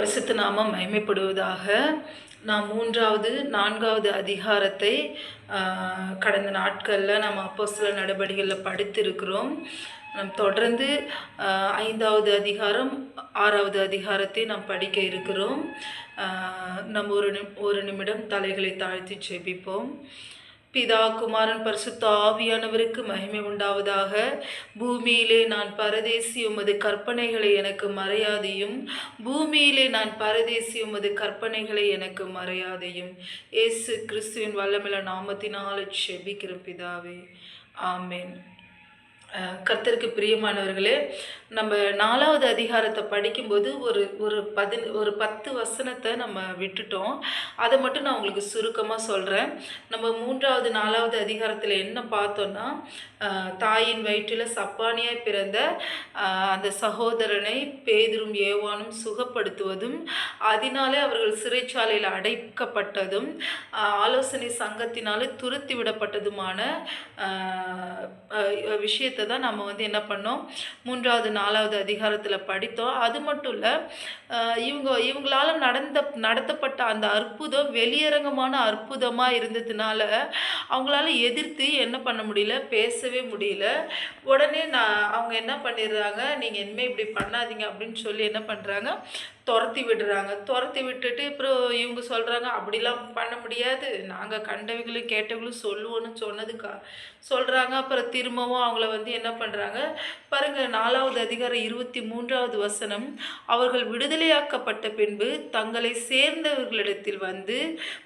பரிசுத்த நாமம் மகிமைப்படுவதாக. நாம் 3வது 4வது அதிகாரத்தை கடந்த நாட்களில் நம்ம அப்போஸ்தலர் நடபடிகளில் படித்திருக்கிறோம். தொடர்ந்து 5வது அதிகாரம் 6வது அதிகாரத்தை நாம் படிக்க இருக்கிறோம். நம்ம ஒரு நிமிடம் தலைகளை தாழ்த்தி ஜெபிப்போம். பிதா குமாரன் பரிசுத்த ஆவியானவருக்கு மகிமை உண்டாவதாக. பூமியிலே நான் பரதேசி, உமது கற்பனைகளை எனக்கு மறையாதையும். பூமியிலே நான் பரதேசி, உமது கற்பனைகளை எனக்கு மறையாதையும். இயேசு கிறிஸ்துவின் வல்லமையுள்ள நாமத்தினால் ஜெபிக்கிற பிதாவே, ஆமென். கர்த்தருக்கு பிரியமானவர்களே, நம்ம 4வது அதிகாரத்தை படிக்கும்போது ஒரு 10 வசனத்தை நம்ம விட்டுட்டோம். அதை மட்டும் நான் உங்களுக்கு சுருக்கமாக சொல்கிறேன். நம்ம 3வது 4வது அதிகாரத்தில் என்ன பார்த்தோன்னா, தாயின் வயிற்றில் சப்பானியாய் பிறந்த அந்த சகோதரனை பேதுரும் யோவானும் சுகப்படுத்துவதும், அதனாலே அவர்கள் சிறைச்சாலையில் அடைக்கப்பட்டதும், ஆலோசனை சங்கத்தினாலே துரத்தி விடப்பட்டதுமான விஷயத்தை தான் நம்ம என்ன பண்ணோம், 3வது 4வது அதிகாரத்தில் படித்தோம். அது மட்டும் இல்லை, இவங்களால் நடத்தப்பட்ட அந்த அற்புதம் வெளியரங்கமான அற்புதமாக இருந்ததுனால அவங்களால எதிர்த்து என்ன பண்ண முடியல, பேசவே முடியல. உடனே அவங்க என்ன பண்ணிடுறாங்க, நீங்கள் இனிமேல் இப்படி பண்ணாதீங்க அப்படின்னு சொல்லி என்ன பண்ணுறாங்க, துரத்தி விடுறாங்க. துரத்தி விட்டுட்டு அப்புறம் இவங்க சொல்கிறாங்க, அப்படிலாம் பண்ண முடியாது, நாங்கள் கண்டவைகளும் கேட்டவங்களும் சொல்லுவோன்னு சொல்கிறாங்க. அப்புறம் திரும்பவும் அவங்கள என்ன பண்ணுறாங்க பாருங்கள். 4வது அதிகாரம் 23வது வசனம், அவர்கள் விடுதலையாக்கப்பட்ட பின்பு தங்களை சேர்ந்தவர்களிடத்தில் வந்து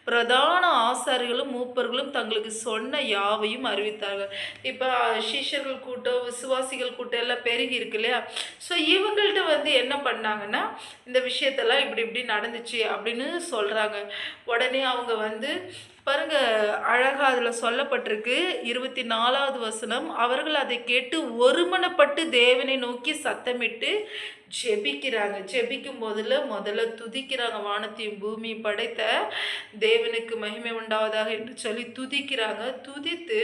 பிரதான ஆசாரிகளும் மூப்பர்களும் தங்களுக்கு சொன்ன யாவையும் அறிவித்தார்கள். இப்போ சிஷ்யர்கள் கூட்டம், விசுவாசிகள் கூட்டம் எல்லாம் பெருகி இருக்கு இல்லையா? ஸோ இவங்கள்ட்ட என்ன பண்ணாங்கன்னா, இந்த விஷயத்தெல்லாம் இப்படி நடந்துச்சு அப்படின்னு சொல்கிறாங்க. உடனே அவங்க பாருங்க, அழகாக அதில் சொல்லப்பட்டிருக்கு 24வது வசனம், அவர்கள் அதை கேட்டு ஒருமனப்பட்டு தேவனை நோக்கி சத்தமிட்டு ஜெபிக்கிறாங்க. ஜெபிக்கும் முதல்ல துதிக்கிறாங்க. வானத்தையும் பூமியும் படைத்த தேவனுக்கு மகிமை உண்டாவதாக என்று சொல்லி துதிக்கிறாங்க. துதித்து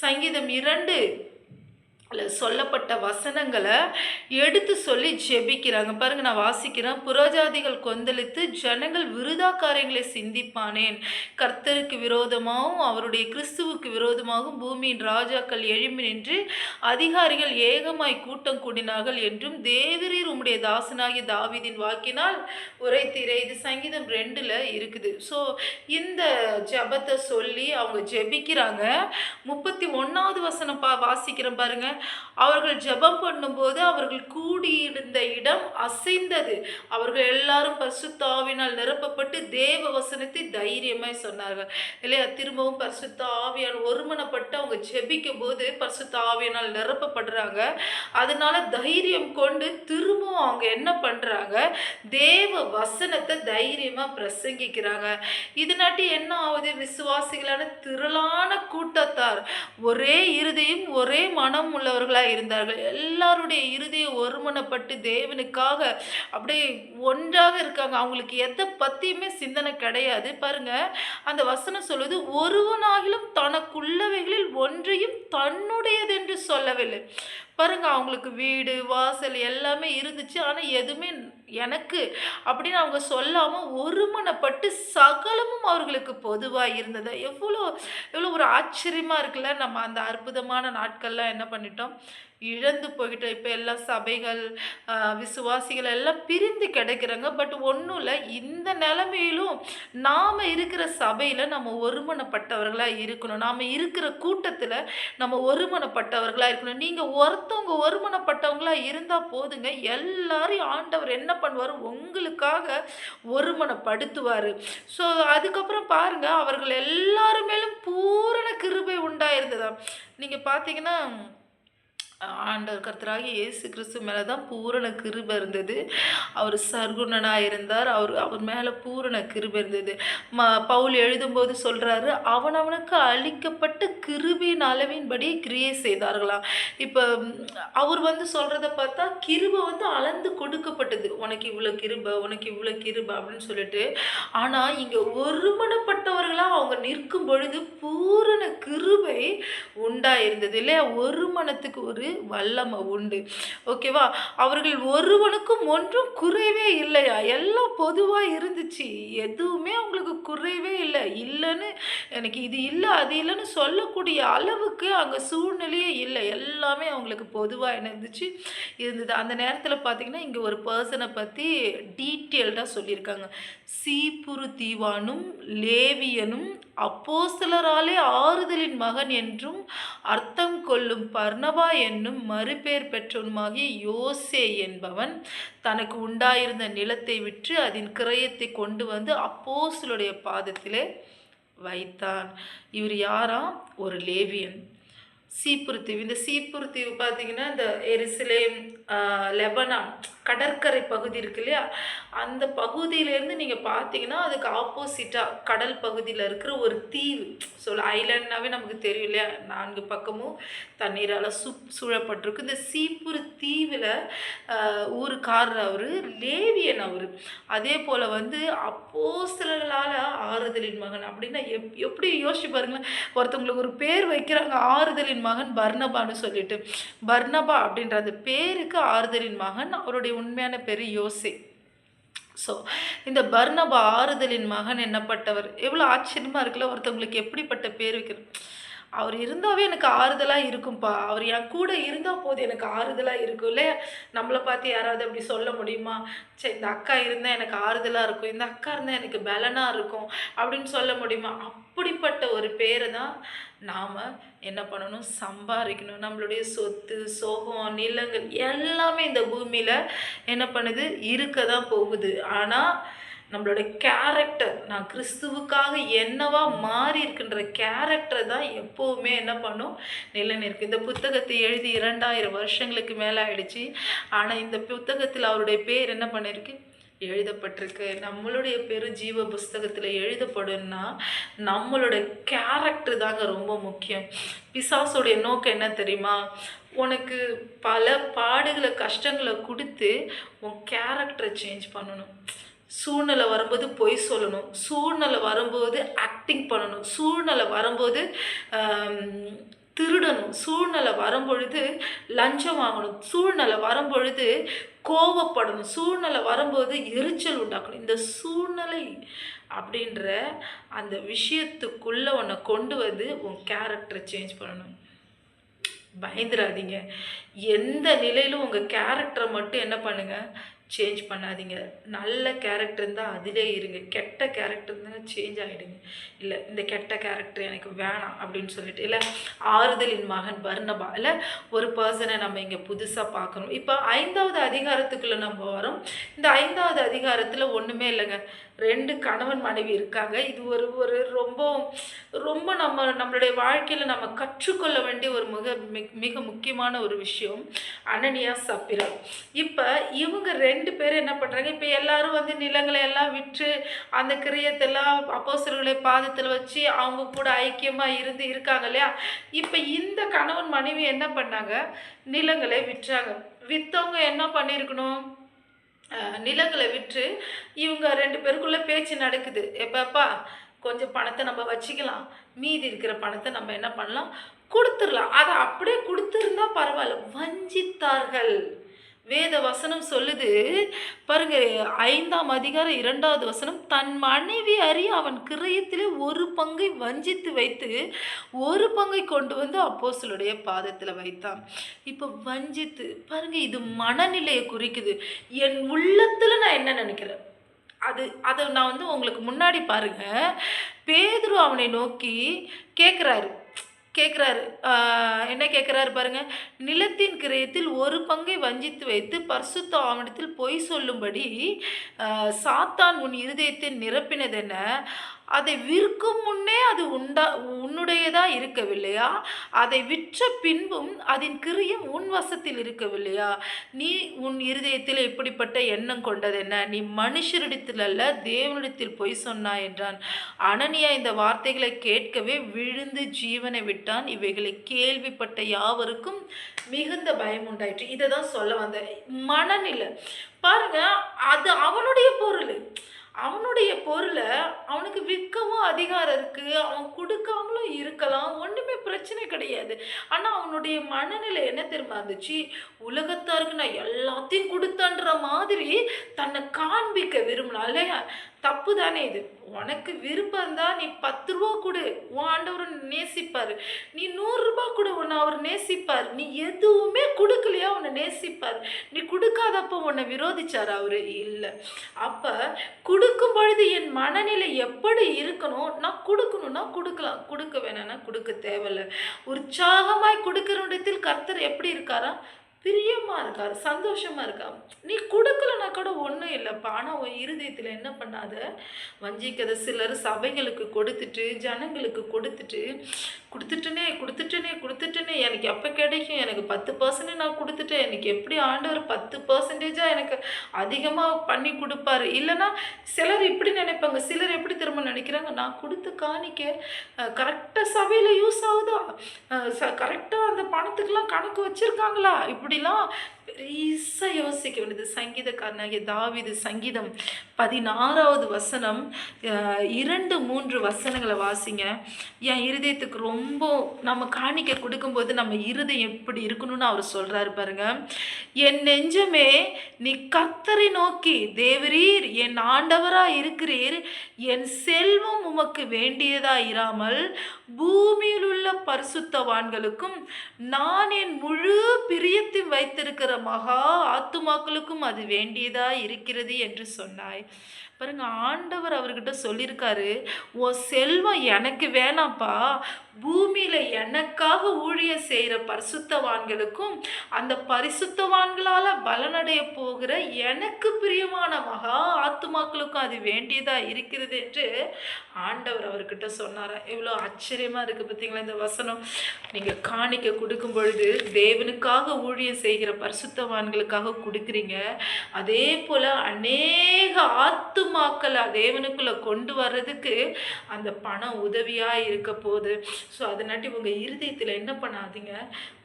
சங்கீதம் 2 சொல்லப்பட்ட வசனங்களை எடுத்து சொல்லி ஜெபிக்கிறாங்க. பாருங்க, நான் வாசிக்கிறேன். புறஜாதிகள் கொந்தளித்து ஜனங்கள் விருதா காரியங்களை சிந்திப்பானேன். கர்த்தருக்கு விரோதமாகவும் அவருடைய கிறிஸ்துவுக்கு விரோதமாகவும் பூமியின் ராஜாக்கள் எழும்பி நின்று அதிகாரிகள் ஏகமாய் கூட்டம் கூடினார்கள் என்றும் தேவரீர் உம்முடைய தாசனாகிய தாவீதின் வாக்கினால் உரைத்தீரே. இது சங்கீதம் 2ல் இருக்குது. ஸோ இந்த ஜெபத்தை சொல்லி அவங்க ஜெபிக்கிறாங்க. 31வது வசனம் வாசிக்கிறேன் பாருங்க. அவர்கள் ஜெபம் பண்ணும்போது அவர்கள் கூடியிருந்த இடம் அசைந்தது. அவர்கள் எல்லாரும் பரிசுத்த ஆவியினால் நிரப்பப்பட்டு தேவ வசனத்தை தைரியமாய் சொன்னார்கள் இல்லையா? திரும்பவும் பரிசுத்த ஆவியால் ஒருமனப்பட்டு அவங்க ஜெபிக்கும் போது பரிசுத்த ஆவியினால் நிரப்பப்படுறாங்க. அதனால தைரியம் கொண்டு திரும்பவும் அவங்க என்ன பண்றாங்க, தேவ வசனத்தை தைரியமா பிரசங்கிக்கிறாங்க. இதனாட்டி என்ன ஆகுது, விசுவாசிகளான திரளான கூட்டத்தார் ஒரே இருதயம் ஒரே மனம் உள்ளவர்களாக இருந்தார்கள். எல்லாருடைய இருதயம் ஒருமனப்பட்டு தேவனுக்காக அப்படியே ஒன்றாக இருக்காங்க. அவங்களுக்கு எதை பற்றியுமே சிந்தனை கிடையாது. பாருங்க, அந்த வசனம் சொல்லுது, ஒருவனாகிலும் தனக்குள்ளவைகளில் ஒன்றையும் தன்னுடையது என்று சொல்லவில்லை. பாருங்க, அவங்களுக்கு வீடு வாசல் எல்லாமே இருந்துச்சு, ஆனால் எதுவுமே எனக்கு அப்படின்னு அவங்க சொல்லாமல் ஒருமனப்பட்டு சகலமும் அவர்களுக்கு பொதுவாக இருந்தது. எவ்வளோ ஒரு ஆச்சரியமாக இருக்குல்ல. நம்ம அந்த அற்புதமான நாட்கள்லாம் என்ன பண்ணிட்டோம், இழந்து போய்கிட்டோம். இப்போ எல்லா சபைகள் விசுவாசிகள் எல்லாம் பிரிந்து கிடைக்கிறாங்க. பட் ஒன்றும் இல்லை, இந்த நிலைமையிலும் நாம் இருக்கிற சபையில் நம்ம ஒருமனப்பட்டவர்களாக இருக்கணும். நாம் இருக்கிற கூட்டத்தில் நம்ம ஒருமனப்பட்டவர்களாக இருக்கணும். நீங்கள் ஒருத்தவங்க ஒருமனப்பட்டவங்களாக இருந்தால் போதுங்க, எல்லாரையும் ஆண்டவர் என்ன பண்ணுவார், உங்களுக்காக ஒருமனப்படுத்துவார். ஸோ அதுக்கப்புறம் பாருங்கள், அவர்கள் எல்லாருமேலும் பூரண கிருபை உண்டாயிருந்ததா. நீங்கள் பார்த்தீங்கன்னா, ஆண்டவர் கர்த்தராகி இயேசு கிறிஸ்து மேலே தான் பூரண கிருபை இருந்தது. அவர் சர்க்குணனாக இருந்தார். அவர் மேலே பூரண கிருபை இருந்தது. பவுல் எழுதும்போது சொல்கிறாரு, அவனவனுக்கு அளிக்கப்பட்ட கிருபையின் அளவின்படி கிரியை செய்தார்களாம். இப்போ அவர் சொல்கிறத பார்த்தா கிருபை அளந்து கொடுக்கப்பட்டது. உனக்கு இவ்வளோ கிருபை, உனக்கு இவ்வளோ கிருபை அப்படின்னு சொல்லிட்டு. ஆனால் இங்கே ஒருமனப்பட்டவர்களாக அவங்க நிற்கும் பொழுது பூரண கிருபை உண்டாயிருந்தது இல்லையா? ஒரு மனத்துக்கு ஒரு வல்லமை உண்டு. ஓகேவா? அவர்கள் ஒருவனுக்கும் ஒன்றும் குறைவே இல்லையா? எல்லாம் பொதுவா இருந்துச்சு. எதுவுமே அவங்களுக்கு குறைவே இல்ல. இல்லன்னு எனக்கு இது இல்ல, அது இல்லன்னு சொல்லக்கூடிய அளவுக்கு அங்க சூழ்நிலையே இல்ல. எல்லாமே அவங்களுக்கு பொதுவா என்ன இருந்தது. அந்த நேரத்தில பார்த்தீங்கன்னா, இங்க ஒரு பெர்சன பத்தி டீட்டெயில்டா சொல்லியிருக்காங்க. சீப்புரு தீவானும், லேவியனும், அப்போஸ்தலராலே ஆறுதலின் மகன் என்றும் அர்த்தம் கொள்ளும் பர்னபா என்னும் மறுபேர் பெற்றவனுமாகிய யோசே என்பவன் தனக்கு உண்டாயிருந்த நிலத்தை விற்று அதன் கிரயத்தை கொண்டு வந்து அப்போஸ்தலருடைய பாதத்திலே வைத்தான். இவர் யாராம்? ஒரு லேவியன். சீப்புரு தீவு. இந்த சீப்புரு தீவு பார்த்தீங்கன்னா, இந்த எருசலேம், லெபனான் கடற்கரை பகுதி இருக்கு இல்லையா? அந்த பகுதியிலேருந்து நீங்க பார்த்தீங்கன்னா, அதுக்கு ஆப்போசிட்டா கடல் பகுதியில இருக்கிற ஒரு தீவு. ஐலேண்ட்னாவே நமக்கு தெரியும் இல்லையா? 4 பக்கமும் தண்ணீரால சூழப்பட்டிருக்கு. இந்த சீப்புரு தீவுல ஊருக்காரர் அவரு, லேவியன் அவரு. அதேபோல வந்து அப்போஸ்தலர்களால ஆறுதலின் மகன் அப்படின்னா எப்படி யோசிச்சு பாருங்களேன். ஒருத்தவங்களுக்கு ஒரு பேர் வைக்கிறாங்க, ஆறுதலின் மகன் பர்னபான்னு சொல்லிட்டு. பர்னபா அப்படின்ற அந்த பேருக்கு ஆறுதலின் மகன், அவருடைய உண்மையான பேரு யோசே. ஸோ இந்த பர்னபா ஆறுதலின் மகன் என்னப்பட்டவர். எவ்வளோ ஆச்சரியமா இருக்குல்ல, ஒருத்தவங்களுக்கு எப்படிப்பட்ட பேர் வைக்கிறது. அவர் இருந்தாவே எனக்கு ஆறுதலா இருக்கும்பா. அவர் என் கூட இருந்தா போதும், எனக்கு ஆறுதலா இருக்கும் இல்லையா? நம்மள பார்த்து யாராவது அப்படி சொல்ல முடியுமா? சரி, இந்த அக்கா இருந்தா எனக்கு ஆறுதலா இருக்கும், இந்த அக்கா இருந்தா எனக்கு பலனா இருக்கும் அப்படின்னு சொல்ல முடியுமா? அப்படிப்பட்ட ஒரு பேரை தான் நாம என்ன பண்ணணும்? சம்பாதிக்கணும். நம்மளுடைய சொத்து, சோகம், நிலங்கள் எல்லாமே இந்த பூமியில என்ன பண்ணுது? இருக்க தான் போகுது. ஆனா நம்மளோட கேரக்டர், நான் கிறிஸ்துவுக்காக என்னவா மாறி இருக்கின்ற கேரக்டர் தான் எப்போவுமே என்ன பண்ணும்? நிலைநிற்கு. இந்த புத்தகத்தை எழுதி 2000 வருஷங்களுக்கு மேலே ஆயிடுச்சு. ஆனால் இந்த புத்தகத்தில் அவருடைய பேர் என்ன பண்ணியிருக்கு? எழுதப்பட்டிருக்கு. நம்மளுடைய பேரு ஜீவ புஸ்தகத்தில் எழுதப்படும்னா நம்மளோட கேரக்டர் தாங்க ரொம்ப முக்கியம். பிசாசுடைய நோக்கம் என்ன தெரியுமா? உனக்கு பல பாடுகளை, கஷ்டங்களை கொடுத்து உன் கேரக்டரை சேஞ்ச் பண்ணணும். சூழ்நிலை வரும்போது பொய் சொல்லணும், சூழ்நிலை வரும்போது ஆக்டிங் பண்ணணும், சூழ்நிலை வரும்போது திருடணும், சூழ்நிலை வரும்பொழுது லஞ்சம் வாங்கணும், சூழ்நிலை வரும்பொழுது கோவப்படணும், சூழ்நிலை வரும்போது எரிச்சல் உண்டாக்கணும். இந்த சூழ்நிலை அப்படின்ற அந்த விஷயத்துக்குள்ளே உன்னை கொண்டு வந்து உன் கேரக்டரை சேஞ்ச் பண்ணணும். பயந்துடாதீங்க. எந்த நிலையிலும் உங்கள் கேரக்டரை மட்டும் என்ன பண்ணுங்கள்? சேஞ்ச் பண்ணாதீங்க. நல்ல கேரக்டர் இருந்தால் அதிலே இருங்க. கெட்ட கேரக்டர் இருந்தால் சேஞ்ச் ஆகிடுங்க. இல்லை, இந்த கெட்ட கேரக்டர் எனக்கு வேணாம் அப்படின்னு சொல்லிட்டு, இல்லை ஆறுதலின் மகன் பர்னபா, இல்லை ஒரு பர்சனை நம்ம இங்கே புதுசாக பார்க்கணும். இப்போ 5வது அதிகாரத்துக்குள்ளே நம்ம வரோம். இந்த 5வது அதிகாரத்தில் ஒன்றுமே இல்லைங்க. 2 கணவன் மனைவி இருக்காங்க. இது ஒரு ரொம்ப ரொம்ப நம்மளுடைய வாழ்க்கையில் நம்ம கற்றுக்கொள்ள வேண்டிய ஒரு மிக முக்கியமான ஒரு விஷயம். அனனியா சப்பிரா. இப்போ இவங்க 2 பேரும் என்ன பண்ணுறாங்க? இப்போ எல்லாரும் வந்து நிலங்களை எல்லாம் விற்று அந்த கிரியத்தெல்லாம் அப்போஸ்தலர்களுடைய பாதத்தில் வச்சு அவங்க கூட ஐக்கியமாக இருக்காங்க இல்லையா? இப்போ இந்த கணவன் மனைவி என்ன பண்ணாங்க? நிலங்களை விற்றாங்க. விற்றவங்க என்ன பண்ணியிருக்கணும்? நிலங்களை விற்று இவங்க 2 பேருக்குள்ள பேச்சு நடக்குது. எப்பப்பா கொஞ்சம் பணத்தை நம்ம வச்சுக்கலாம், மீதி இருக்கிற பணத்தை நம்ம என்ன பண்ணலாம்? கொடுத்துடலாம். அதை அப்படியே கொடுத்துருந்தா பரவாயில்ல. வஞ்சித்தார்கள். வேத வசனம் சொல்லுது பாருங்க, 5ஆம் அதிகாரம் 2வது வசனம், தன் மனைவி அறிய அவன் கிரயத்திலே ஒரு பங்கை வஞ்சித்து வைத்து ஒரு பங்கை கொண்டு வந்து அப்போஸ்தலருடைய பாதத்தில் வைத்தான். இப்போ வஞ்சித்து பாருங்க, இது மனநிலையை குறிக்குது. என் உள்ளத்தில் நான் என்ன நினைக்கிறேன் அதை நான் வந்து உங்களுக்கு முன்னாடி பாருங்க. பேதுரு அவனை நோக்கி கேட்குறாரு. என்ன கேட்குறாரு பாருங்க. நிலத்தின் கிரயத்தில் ஒரு பங்கை வஞ்சித்து வைத்து பரிசுத்த ஆவணத்தில் பொய் சொல்லும்படி சாத்தான் உன் இருதயத்தை நிரப்பினதென்ன? அதை விற்கும் முன்னே அது உன்னுடையதா இருக்கவில்லையா? அதை விற்ற பின்பும் அதன் கிரியம் உன் வசத்தில் இருக்கவில்லையா? நீ உன் இருதயத்தில் இப்படிப்பட்ட எண்ணம் கொண்டதென்ன? நீ மனுஷரிடத்தில் அல்ல தேவனிடத்தில் பொய் சொன்னாய் என்றான். அனனியா இந்த வார்த்தைகளை கேட்கவே விழுந்து ஜீவனை விட்டான். இவைகளை கேள்விப்பட்ட யாவருக்கும் மிகுந்த பயம் உண்டாயிற்று. இதை தான் சொல்ல வந்த மனநிலை பாருங்க. அது அவனுடைய பொருள், அவனுடைய பொருளை அவனுக்கு விற்கவும் அதிகாரம் இருக்கு. அவன் குடுக்காமலும் இருக்கலாம். ஒண்ணுமே பிரச்சனை கிடையாது. ஆனா அவனுடைய மனநிலை என்ன தெரியுமா இருந்துச்சு? உலகத்தாருக்கு நான் எல்லாத்தையும் குடுத்தேன்ற மாதிரி தன்னை காண்பிக்க விரும்பினான் இல்லையா? தப்பு தானே இது. உனக்கு விருப்பம் இருந்தா நீ ரூ. 10 குடு. உன் ஆண்டவர் நேசிப்பாரு. நீ ரூ. 100 குடு. உன்னை அவர் நேசிப்பார். நீ எதுவுமே குடுக்கலையா உன்னை நேசிப்பார். நீ குடுக்காதப்ப உன்னை விரோதிச்சாரா அவரு? இல்ல. அப்ப குடுக்கும் பொழுது என் மனநிலை எப்படி இருக்கணும்? நான் குடுக்கணும்னா குடுக்கலாம். குடுக்க வேணாம்னா குடுக்க தேவையில்ல. உற்சாகமாய் குடுக்கிறவனிடத்தில் கர்த்தர் எப்படி இருக்காரா? பிரியமா இருக்காரு, சந்தோஷமா இருக்காரு. நீ குடுக்கலனா கூட ஒண்ணும் இல்லப்பா. ஆனா உன் இருதயத்துல என்ன பண்ணாத, வஞ்சிக்காத. சிலர் சபைகளுக்கு கொடுத்துட்டு, ஜனங்களுக்கு கொடுத்துட்டு, குடுத்துட்டேனே எனக்கு எப்ப கிடைக்கும்? எனக்கு 10% நான் குடுத்துட்டேன். எனக்கு எப்படி ஆண்டவர் 10% எனக்கு அதிகமா பண்ணி குடுப்பாரு. இல்லன்னா சிலர் இப்படி நினைப்பாங்க. சிலர் எப்படி திரும்ப நினைக்கிறாங்க, நான் குடுத்த காணிக்க கரெக்டா சபையில யூஸ் ஆகுதா? கரெக்டா அந்த பணத்துக்கெல்லாம் கணக்கு வச்சிருக்காங்களா? இப்படிலாம் பெரிசா யோசிக்க வேண்டியது. சங்கீதக்காரனாகிய தாவீது சங்கீதம் 16வது வசனம் 2, 3 வசனங்களை வாசிங்க. என் இருதயத்துக்கு ரொம்ப நம்ம காணிக்கை கொடுக்கும்போது நம்ம இருதயம் எப்படி இருக்கணும்னு அவர் சொல்றாரு பாருங்க. என் நெஞ்சமே நீ கர்த்தரை நோக்கி, தேவரீர் என் ஆண்டவரா இருக்கிறீர், என் செல்வம் உமக்கு வேண்டியதா இராமல் பூமியில் உள்ள பரிசுத்தவான்களுக்கும் நான் என் முழு பிரியத்தையும் வைத்திருக்கிற மகா ஆத்துமாக்களுக்கும் அது வேண்டியதா இருக்கிறது என்று சொன்னாய். பாருங்க, ஆண்டவர் அவர்கிட்ட சொல்லியிருக்காரு, உன் செல்வம் எனக்கு வேணாம்ப்பா, பூமியில எனக்காக ஊழியம் செய்கிற பரிசுத்தவான்களுக்கும் அந்த பரிசுத்தவான்களால பலனடைய போகிற எனக்கு பிரியமான மகா ஆத்துமாக்களுக்கும் அது வேண்டியதா இருக்கிறது என்று ஆண்டவர் அவர்கிட்ட சொன்னாரா. எவ்வளோ ஆச்சரியமா இருக்கு பார்த்தீங்களா இந்த வசனம். நீங்க காணிக்க கொடுக்கும் பொழுது தேவனுக்காக ஊழியம் செய்கிற பரிசுத்தவான்களுக்காக கொடுக்குறீங்க. அதே போல அநேக ஆத்துமாக்களை தேவனுக்குள்ள கொண்டு வர்றதுக்கு அந்த பணம் உதவியா இருக்க போகுது. ஸோ அதனாட்டி உங்கள் இருதயத்தில் என்ன பண்ணாதீங்க,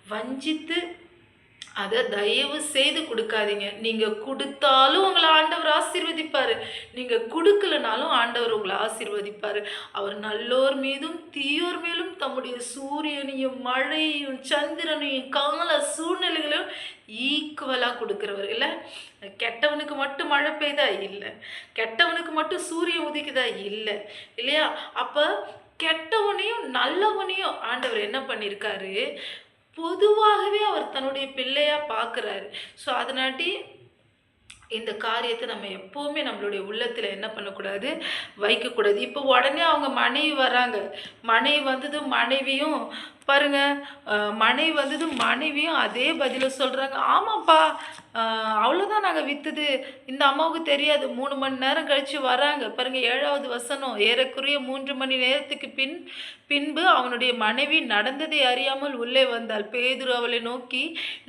வஞ்சித்து அதை தயவு செய்து கொடுக்காதீங்க. நீங்கள் கொடுத்தாலும் உங்களை ஆண்டவர் ஆசீர்வதிப்பார், நீங்கள் கொடுக்கலனாலும் ஆண்டவர் உங்களை ஆசீர்வதிப்பார். அவர் நல்லோர் மீதும் தீயோர் மேலும் தம்முடைய சூரியனையும் மழையும் சந்திரனையும் கால சூழ்நிலைகளையும் ஈக்குவலாக கொடுக்குறவர் இல்லை. கெட்டவனுக்கு மட்டும் மழை பெய்தா இல்லை, கெட்டவனுக்கு மட்டும் சூரியன் உதிக்குதா இல்லை, இல்லையா? அப்போ கெட்டவனையும் நல்லவனையும் ஆண்டவர் என்ன பண்ணியிருக்காரு, பொதுவாகவே அவர் தன்னுடைய பிள்ளையா பார்க்குறாரு. ஸோ அதனாட்டி இந்த காரியத்தை நம்ம எப்போவுமே நம்மளுடைய உள்ளத்தில் என்ன பண்ணக்கூடாது, வைக்கக்கூடாது. இப்போ உடனே அவங்க மனைவி வராங்க, மனைவி வந்ததும் மனைவியும் பாருங்க, மனைவி வந்ததும் மனைவியும் அதே பதிலை சொல்கிறாங்க. ஆமாப்பா, அவ்வளோதான் நாங்கள் விற்றுது, இந்த அம்மாவுக்கு தெரியாது. 3 மணி நேரம் கழித்து வராங்க பாருங்க. 7வது வசனம், ஏறக்குறைய 3 மணி நேரத்துக்கு பின்பு அவனுடைய மனைவி நடந்ததை அறியாமல் உள்ளே வந்தாள். பேதுரு அவளை நோக்கி,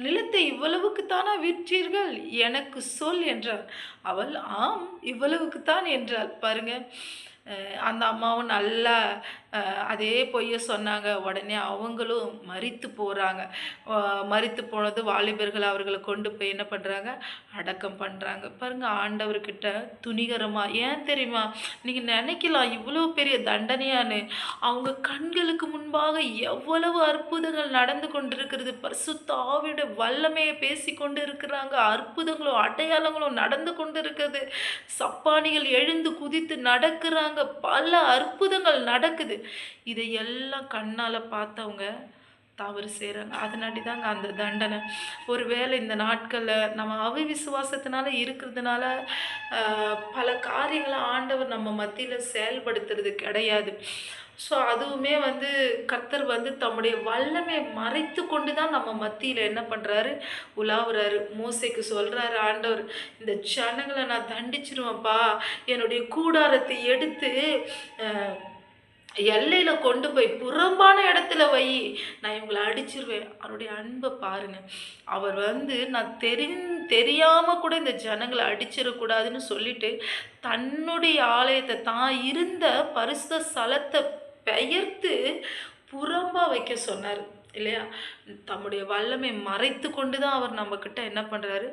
நிலத்தை இவ்வளவுக்குத்தானா விற்றீர்கள், எனக்கு சொல் என்றாள். அவள் ஆம், இவ்வளவுக்குத்தான் என்றாள். பாருங்க, அந்த அம்மாவும் நல்லா அதே பொய்யை சொன்னாங்க. உடனே அவங்களும் மரித்து போகிறாங்க. மரித்து போனது வாலிபர்கள் அவர்களை கொண்டு போய் என்ன பண்ணுறாங்க, அடக்கம் பண்ணுறாங்க. பாருங்கள், ஆண்டவர்கிட்ட துணிகரமாக. ஏன் தெரியுமா, நீங்கள் நினைக்கலாம் இவ்வளோ பெரிய தண்டனையான்னு. அவங்க கண்களுக்கு முன்பாக எவ்வளவு அற்புதங்கள் நடந்து கொண்டிருக்கிறது. பரிசுத்த ஆவியோட வல்லமையை பேசி கொண்டு இருக்கிறாங்க. அற்புதங்களும் அடையாளங்களும் நடந்து கொண்டு இருக்கிறது. சப்பானிகள் எழுந்து குதித்து நடக்கிறாங்க. பல அற்புதங்கள் நடக்குது. இதையெல்லாம் கண்ணால் பார்த்தவங்க தவறு செய்கிறாங்க. அதனாடி தாங்க அந்த தண்டனை. ஒருவேளை இந்த நாட்களில் நம்ம அவிசுவாசத்தினால இருக்கிறதுனால பல காரியங்களை ஆண்டவர் நம்ம மத்தியில் செயல்படுத்துறது கிடையாது. ஸோ அதுவுமே கர்த்தர் தம்முடைய வல்லமை மறைத்து கொண்டு தான் நம்ம மத்தியில் என்ன பண்ணுறாரு, உலாவுறாரு. மோசைக்கு சொல்கிறாரு ஆண்டவர், இந்த ஜனங்களை நான் தண்டிச்சிருவேன்ப்பா, என்னுடைய கூடாரத்தை எடுத்து எல்லையில் கொண்டு போய் புறம்பான இடத்துல வை, நான் இவங்களை அடிச்சிருவேன். அவருடைய அன்பை பாருங்க. அவர் நான் தெரியாமல் கூட இந்த ஜனங்களை அடிச்சிடக்கூடாதுன்னு சொல்லிட்டு தன்னுடைய ஆலயத்தை, தான் இருந்த பரிசுத்த ஸ்தலத்தை பெயர்த்து புறம்பா வைக்க சொன்னார் இல்லையா? தம்முடைய வல்லமை மறைத்து கொண்டு தான் அவர் நம்மக்கிட்ட என்ன பண்ணுறாரு,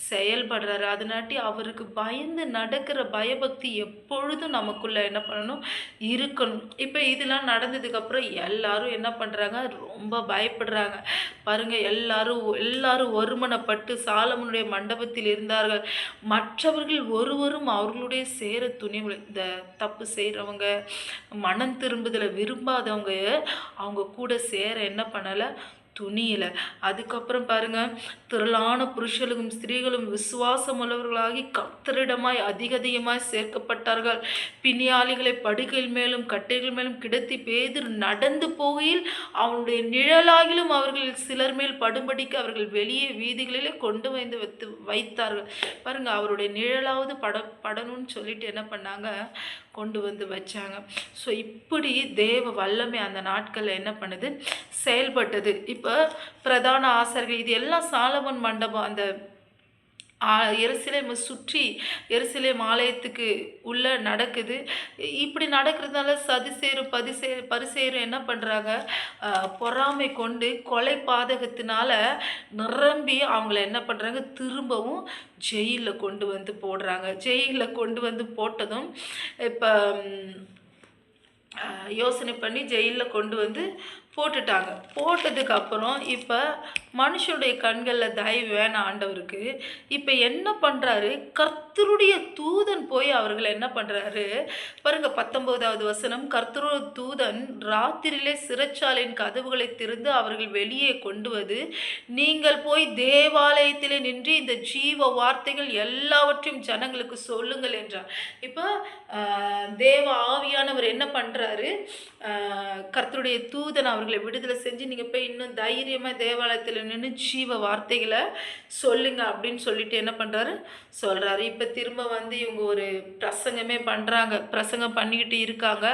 செயல்படுறாரு. அதனாட்டி அவருக்கு பயந்து நடக்கிற பயபக்தி எப்பொழுதும் நமக்குள்ளே என்ன பண்ணணும், இருக்கணும். இப்போ இதெல்லாம் நடந்ததுக்கப்புறம் எல்லாரும் என்ன பண்ணுறாங்க, ரொம்ப பயப்படுறாங்க. பாருங்கள், எல்லாரும் ஒருமனப்பட்டு சாலமோனுடைய மண்டபத்தில் இருந்தார்கள். மற்றவர்கள் ஒருவரும் அவர்களுடைய சேர துணிவு. இந்த தப்பு செய்கிறவங்க, மனம் திரும்புதலை விரும்பாதவங்க அவங்க கூட சேர என்ன பண்ணலை, துணியில. அதுக்கப்புறம் பாருங்க, திரளான புருஷர்களும் ஸ்திரீகளும் விசுவாசம் உள்ளவர்களாகி கர்த்தரிடமாய் அதிகமாய் சேர்க்கப்பட்டார்கள். பிணியாளிகளை படுகைகள் மேலும் கட்டைகள் மேலும் கிடத்தி பேதுரு நடந்து போகையில் அவனுடைய நிழலாகிலும் அவர்கள் சிலர் மேல் படும்படிக்கு அவர்கள் வெளியே வீதிகளிலே கொண்டு வந்து வைத்தார்கள். பாருங்க, அவருடைய நிழலாவது படணும்னு சொல்லிட்டு என்ன பண்ணாங்க, கொண்டு வந்து வச்சாங்க. ஸோ இப்படி தேவ வல்லமை அந்த நாட்களில் என்ன பண்ணுது, செயல்பட்டது. இப்போ பிரதான ஆசாரிகள் இது எல்லாம் சாலமோன் மண்டபம் அந்த எருசலேமை சுற்றி எருசலேம் ஆலயத்துக்கு உள்ள நடக்குது. இப்படி நடக்கிறதுனால பரிசேரும் என்ன பண்ணுறாங்க, பொறாமை கொண்டு கொலை பாதகத்தினால நிரம்பி அவங்கள என்ன பண்ணுறாங்க, திரும்பவும் ஜெயிலில் கொண்டு வந்து போடுறாங்க. ஜெயிலில் கொண்டு வந்து போட்டதும் இப்போ யோசனை பண்ணி ஜெயிலில் கொண்டு வந்து போட்டுட்டாங்க. போட்டதுக்கப்புறம் இப்போ மனுஷனுடைய கண்களில் தயவு வேணாம் ஆண்டவருக்கு. இப்போ என்ன பண்ணுறாரு, கர்த்தருடைய தூதன் போய் அவர்களை என்ன பண்ணுறாரு பாருங்க, 19வது வசனம். கர்த்தருடைய தூதன் ராத்திரியிலே சிறைச்சாலையின் கதவுகளை திறந்து அவர்கள் வெளியே கொண்டு வந்து, நீங்கள் போய் தேவாலயத்திலே நின்று இந்த ஜீவ வார்த்தைகள் எல்லாவற்றையும் ஜனங்களுக்கு சொல்லுங்கள் என்றார். இப்போ தேவ ஆவியானவர் என்ன பண்ணுறாரு, கர்த்தருடைய தூதன் அவர்களை விடுதலை செஞ்சு நீங்கள் போய் இன்னும் தைரியமாக தேவாலயத்தில் நின்று ஜீவ வார்த்தைகளை சொல்லுங்க அப்படின்னு சொல்லிட்டு என்ன பண்ணுறாரு, சொல்கிறாரு. இப்போ திரும்ப வந்து இவங்க ஒரு பிரசங்கமே பண்ணுறாங்க, பிரசங்கம் பண்ணிக்கிட்டு இருக்காங்க.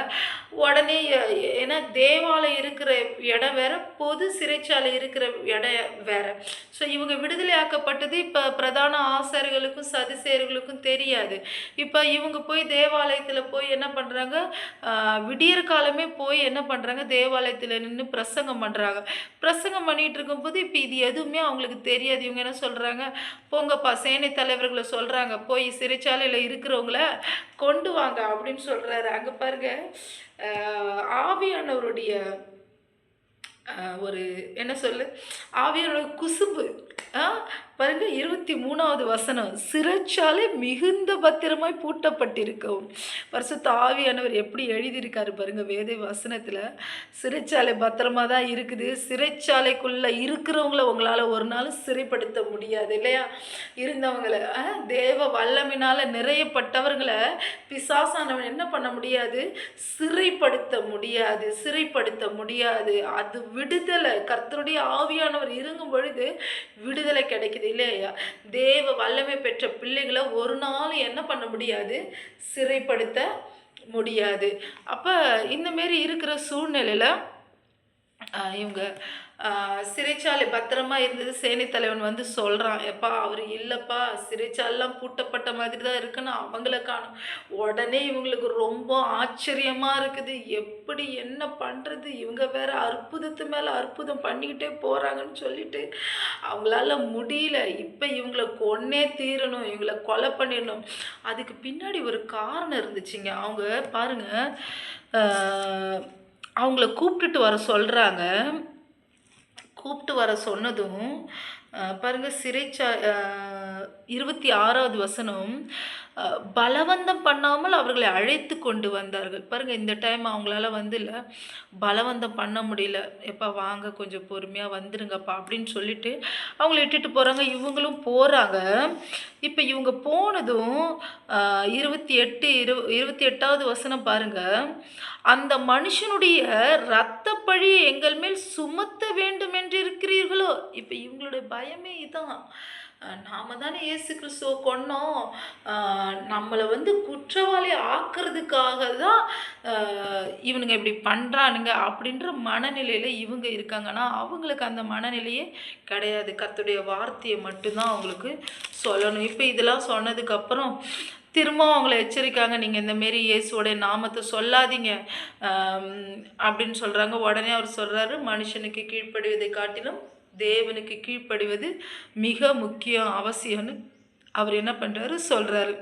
உடனே ஏன்னா தேவாலயம் இருக்கிற இடம் வேற, பொது சிறைச்சாலை இருக்கிற இடம் வேற. ஸோ இவங்க விடுதலை ஆக்கப்பட்டது இப்போ பிரதான ஆசாரிகளுக்கும் சதுசேயர்களுக்கும் தெரியாது. இப்போ இவங்க போய் தேவாலயத்தில் போய் என்ன பண்ணுறாங்க, விடியற் காலமே போய் என்ன பண்ணுறாங்க, தேவாலயத்தில் நின்று பிரசங்கம் பண்ணுறாங்க. பிரசங்கம் பண்ணிகிட்டு இருக்கும்போது இப்போ இது எதுவுமே அவங்களுக்கு தெரியாது. இவங்க என்ன சொல்கிறாங்க, போங்கப்பா, சேனை தலைவர்களை சொல்கிறாங்க, போய் சிறைச்சாலையில் இருக்கிறவங்கள கொண்டு வாங்க அப்படின்னு சொல்கிறாரு. அங்கே பாருங்க, ஆவியானவருடைய ஒரு என்ன சொல்லு, ஆவியானோட குசும்பு. பாருங்க, 23வது வசனம். சிறைச்சாலை மிகுந்த பத்திரமாய் பூட்டப்பட்டிருக்கவும். பரிசுத்த ஆவியானவர் எப்படி எழுதியிருக்காரு பாருங்க வேத வசனத்தில். சிறைச்சாலை பத்திரமா தான் இருக்குது. சிறைச்சாலைக்குள்ளே இருக்கிறவங்கள உங்களால் ஒரு நாள் சிறைப்படுத்த முடியாது இல்லையா. இருந்தவங்களை தேவ வல்லமினால் நிறையப்பட்டவர்களை பிசாசானவன் என்ன பண்ண முடியாது, சிறைப்படுத்த முடியாது. அது விடுதலை. கர்த்தருடைய ஆவியானவர் இருக்கும் பொழுது விடுதலை கிடைக்குது இல்லையா. தேவ வல்லமை பெற்ற பிள்ளைகளை ஒரு நாள் என்ன பண்ண முடியாது, சிறைப்படுத்த முடியாது. அப்போ இந்தமாரி இருக்கிற சூழ்நிலையில் இவங்க சிறைச்சாலை பத்திரமா இருந்தது. சேனை தலைவன் வந்து சொல்கிறான், எப்பா அவர் இல்லைப்பா, சிறைச்சாலாம் பூட்டப்பட்ட மாதிரி தான் இருக்குன்னு அவங்கள காணும். உடனே இவங்களுக்கு ரொம்ப ஆச்சரியமாக இருக்குது. எப்படி என்ன பண்ணுறது, இவங்க வேற அற்புதத்து மேலே அற்புதம் பண்ணிக்கிட்டே போகிறாங்கன்னு சொல்லிட்டு அவங்களால முடியல. இப்போ இவங்களை கொன்னே தீரணும், இவங்களை கொலை பண்ணிடணும். அதுக்கு பின்னாடி ஒரு காரணம் இருந்துச்சுங்க. அவங்க பாருங்கள், அவங்கள கூப்பிட்டுட்டு வர சொன்னதும் பாருங்கள், 26வது வசனம். பலவந்தம் பண்ணாமல் அவர்களை அழைத்து கொண்டு வந்தார்கள். பாருங்கள், இந்த டைம் அவங்களால வந்து இல்லை பலவந்தம் பண்ண முடியல. எப்பா வாங்க, கொஞ்சம் பொறுமையாக வந்துருங்கப்பா அப்படின்னு சொல்லிட்டு அவங்கள இட்டுட்டு போகிறாங்க. இவங்களும் போகிறாங்க. இப்போ இவங்க போனதும் 28வது வசனம் பாருங்கள். அந்த மனுஷனுடைய இரத்த பழி எங்கள் மேல் சுமத்த வேண்டும் என்று இருக்கிறீர்களோ. இப்போ இவங்களுடைய பயமே இதான், நாம தானே இயேசு கிறிஸ்துவை கொன்னோம், நம்மளை வந்து குற்றவாளி ஆக்கிறதுக்காக தான் இவனுங்க இப்படி பண்ணுறானுங்க அப்படின்ற மனநிலையில் இவங்க இருக்காங்கன்னா அவங்களுக்கு அந்த மனநிலையே கிடையாது. கர்த்தருடைய வார்த்தையை மட்டும்தான் அவங்களுக்கு சொல்லணும். இப்போ இதெல்லாம் சொன்னதுக்கப்புறம் திரும்பவும் அவங்கள எச்சரிக்காங்க, நீங்கள் இந்தமாரி இயேசுவோடைய நாமத்தை சொல்லாதீங்க அப்படின்னு சொல்கிறாங்க. உடனே அவர் சொல்கிறாரு, மனுஷனுக்கு கீழ்ப்படிவதை காட்டிலும் தேவனுக்கு கீழ்ப்படிவது மிக முக்கியம், அவசியம்னு அவர் என்ன பண்ணுறாரு சொல்கிறாரு.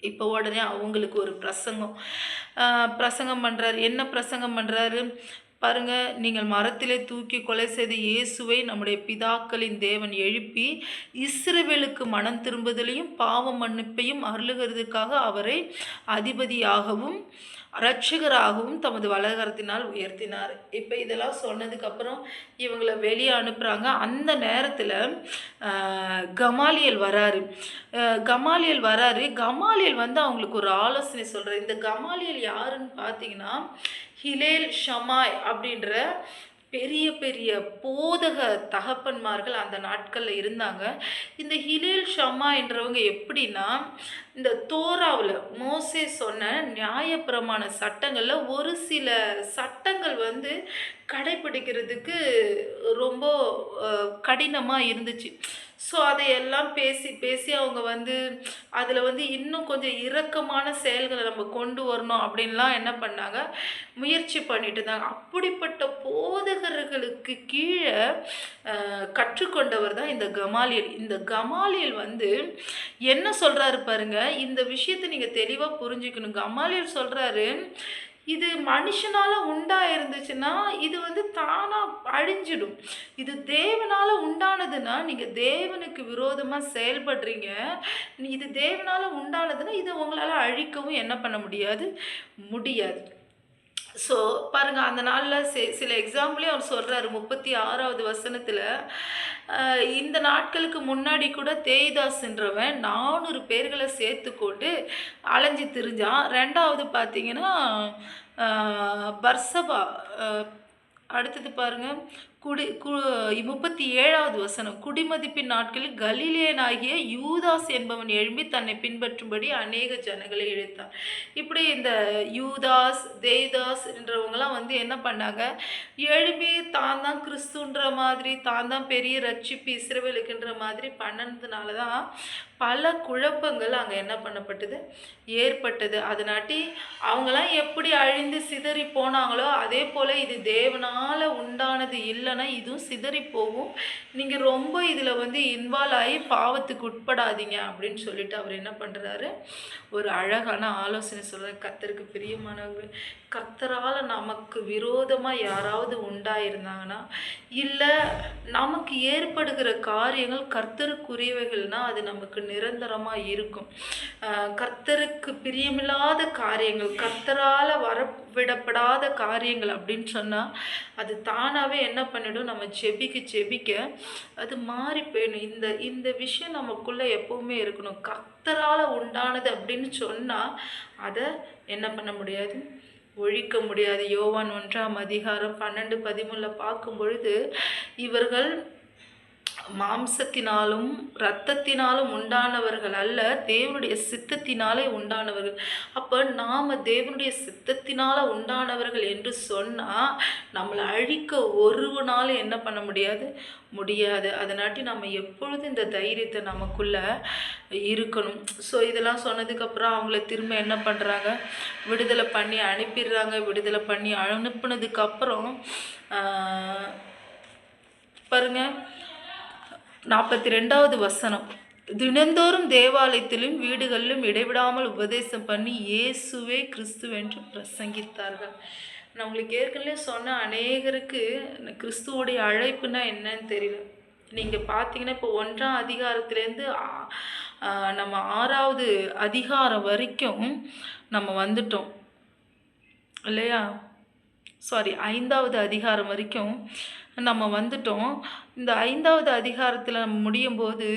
இப்போ உடனே அவங்களுக்கு ஒரு பிரசங்கம் பண்ணுறாரு. என்ன பிரசங்கம் பண்ணுறாரு பாருங்க, நீங்கள் மரத்திலே தூக்கி கொலை செய்த இயேசுவை நம்முடைய பிதாக்களின் தேவன் எழுப்பி இஸ்ரவேலுக்கு மனம் திரும்புதலையும் பாவ மன்னிப்பையும் அருளுகிறதுக்காக அவரை அதிபதியாகவும் இரட்சகராகவும் தமது வலகரத்தினால் உயர்த்தினார். இப்போ இதெல்லாம் சொன்னதுக்கப்புறம் இவங்களை வெளியே அனுப்புகிறாங்க. அந்த நேரத்தில் கமாலியல் வராரு. கமாலியல் வந்து அவங்களுக்கு ஒரு ஆலோசனை சொல்கிறார். இந்த கமாலியல் யாருன்னு பார்த்தீங்கன்னா, ஹிலேல் ஷமாய் அப்படின்ற பெரிய பெரிய போதக தகப்பன்மார்கள் அந்த நாட்களில் இருந்தாங்க. இந்த ஹிலேல் ஷமா என்றவங்க எப்படின்னா, இந்த தோராவில் மோசே சொன்ன நியாயப்பிரமாண சட்டங்களில் ஒரு சில சட்டங்கள் வந்து கடைப்பிடிக்கிறதுக்கு ரொம்ப கடினமாக இருந்துச்சு. ஸோ அதையெல்லாம் பேசி பேசி அவங்க வந்து அதில் வந்து இன்னும் கொஞ்சம் இரக்கமான செயல்களை நம்ம கொண்டு வரணும் அப்படின்லாம் என்ன பண்ணாங்க, முயற்சி பண்ணிட்டு இருந்தாங்க. அப்படிப்பட்ட போதகர்களுக்கு கீழே கற்றுக்கொண்டவர் தான் இந்த கமாலியல். இந்த கமாலியல் வந்து என்ன சொல்கிறாரு பாருங்க, இந்த விஷயத்தை நீங்கள் தெளிவாக புரிஞ்சுக்கணும். கமாலியல் சொல்கிறாரு, இது மனுஷனால் உண்டாயிருந்துச்சுன்னா இது வந்து தானாக அழிஞ்சிடும். இது தேவனால் உண்டானதுன்னா நீங்கள் தேவனுக்கு விரோதமாக செயல்படுறீங்க. இது தேவனால் உண்டானதுன்னா இதை உங்களால் அழிக்கவும் என்ன பண்ண முடியாது. ஸோ பாருங்கள், அந்த நாளில் சில எக்ஸாம்பிளே அவர் சொல்கிறாரு. 36வது வசனத்தில், இந்த நாட்களுக்கு முன்னாடி கூட தேய்தாஸ்ன்றவன் 400 பேர்களை சேர்த்து கொண்டு அலைஞ்சி திரிஞ்சான். ரெண்டாவது பார்த்தீங்கன்னா பர்சபா. அடுத்தது பாருங்கள், 37வது வசனம், குடிமதிப்பின் நாட்களில் கலிலேயனாகிய யூதாஸ் என்பவன் எழும்பி தன்னை பின்பற்றும்படி அநேக ஜனங்களை இழுத்தான். இப்படி இந்த யூதாஸ் தேய்தாஸ் என்றவங்களாம் வந்து என்ன பண்ணாங்க, எழும்பி தான் தான் கிறிஸ்துன்ற மாதிரி, தான் தான் பெரிய ரட்சிப்பு இஸ்ரவேலுக்குன்ற மாதிரி பண்ணதுனால தான் பல குழப்பங்கள் அங்கே என்ன பண்ணப்பட்டது, ஏற்பட்டது. அதனாட்டி அவங்களாம் எப்படி அழிந்து சிதறி போனாங்களோ அதே போல் இது தேவனால் உண்டானது இல்லைன்னா இதுவும் சிதறி போகும். நீங்கள் ரொம்ப இதில் வந்து இன்வால்வ் ஆகி பாவத்துக்கு உட்படாதீங்க அப்படின்னு சொல்லிட்டு அவர் என்ன பண்ணுறாரு, ஒரு அழகான ஆலோசனை சொல்கிறார். கர்த்தருக்கு பிரியமானவர்கள், கர்த்தரால் நமக்கு விரோதமாக யாராவது உண்டாயிருந்தாங்கன்னா, இல்லை நமக்கு ஏற்படுகிற காரியங்கள் கர்த்தருக்குரியவைகள்னால் அது நமக்கு நிரந்தரமாக இருக்கும். கர்த்தருக்கு பிரியமில்லாத காரியங்கள், கர்த்தரால் வரவிடப்படாத காரியங்கள் அப்படின்னு சொன்னால் அது தானாகவே என்ன பண்ணிடும், நம்ம ஜெபிக்க அது மாறி போயிடும். இந்த விஷயம் நமக்குள்ளே எப்போவுமே இருக்கணும். கர்த்தரால் உண்டானது அப்படின்னு சொன்னால் அதை என்ன பண்ண முடியாது, ஒழிக்க முடியாது. யோவான் 1ஆம் அதிகாரம் 12-13 பார்க்கும் பொழுது, இவர்கள் மாம்சத்தினாலும் இரத்தத்தினாலும் உண்டானவர்கள் அல்ல, தேவனுடைய சித்தத்தினாலே உண்டானவர்கள். அப்போ நாம் தேவனுடைய சித்தத்தினால உண்டானவர்கள் என்று சொன்னால் நம்மளை அழிக்க ஒருவனாலும் என்ன பண்ண முடியாது. அதனாட்டி நம்ம எப்பொழுதும் இந்த தைரியத்தை நமக்குள்ளே இருக்கணும். ஸோ இதெல்லாம் சொன்னதுக்கப்புறம் அவங்கள திரும்ப என்ன பண்ணுறாங்க, விடுதலை பண்ணி அனுப்பிடுறாங்க. விடுதலை பண்ணி அனுப்புனதுக்கப்புறம் பாருங்கள், 42வது வசனம், தினந்தோறும் தேவாலயத்திலும் வீடுகளிலும் இடைவிடாமல் உபதேசம் பண்ணி இயேசுவே கிறிஸ்துவென்று பிரசங்கித்தார்கள். நான் உங்களுக்கு ஏற்கனவே சொன்ன, அநேகருக்கு கிறிஸ்துவோடைய அழைப்புனா என்னன்னு தெரியல. நீங்கள் பார்த்தீங்கன்னா இப்போ 1ஆம் அதிகாரத்துலேருந்து நம்ம 6வது அதிகாரம் வரைக்கும் நம்ம வந்துட்டோம் இல்லையா, 5வது அதிகாரம் வரைக்கும் நம்ம வந்துட்டோம். இந்த 5வது அதிகாரத்தில் நம்ம முடியும் போது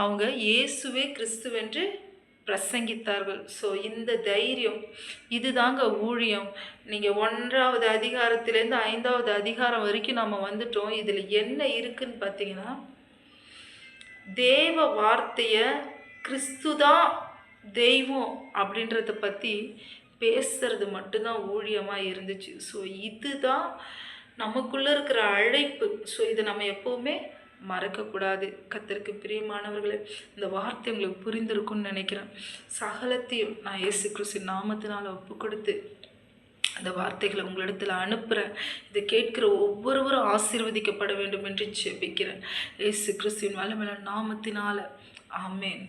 அவங்க இயேசுவே கிறிஸ்துவென்று பிரசங்கித்தார்கள். ஸோ இந்த தைரியம் இதுதாங்க ஊழியம். நீங்கள் 1வது அதிகாரத்திலேருந்து 5வது அதிகாரம் வரைக்கும் நம்ம வந்துட்டோம். இதில் என்ன இருக்குன்னு பார்த்தீங்கன்னா, தேவ வார்த்தையை கிறிஸ்து தான் தெய்வம் அப்படின்றத பற்றி பேசுறது மட்டும்தான் ஊழியமாக இருந்துச்சு. ஸோ இதுதான் நமக்குள்ளே இருக்கிற அழைப்பு. ஸோ இதை நம்ம எப்போவுமே மறக்கக்கூடாது. கர்த்தருக்கு பிரியமானவர்களே, இந்த வார்த்தை உங்களுக்கு புரிந்திருக்கும்னு நினைக்கிறேன். சகலத்தையும் நான் இயேசு கிறிஸ்து நாமத்தினால் ஒப்பு கொடுத்து அந்த வார்த்தைகளை உங்களிடத்தில் அனுப்புகிறேன். இதை கேட்கிற ஒவ்வொருவரும் ஆசீர்வதிக்கப்பட வேண்டும் என்று ஜெபிக்கிறேன். இயேசு கிறிஸ்துவின் வல்லமையான நாமத்தினால ஆமென்.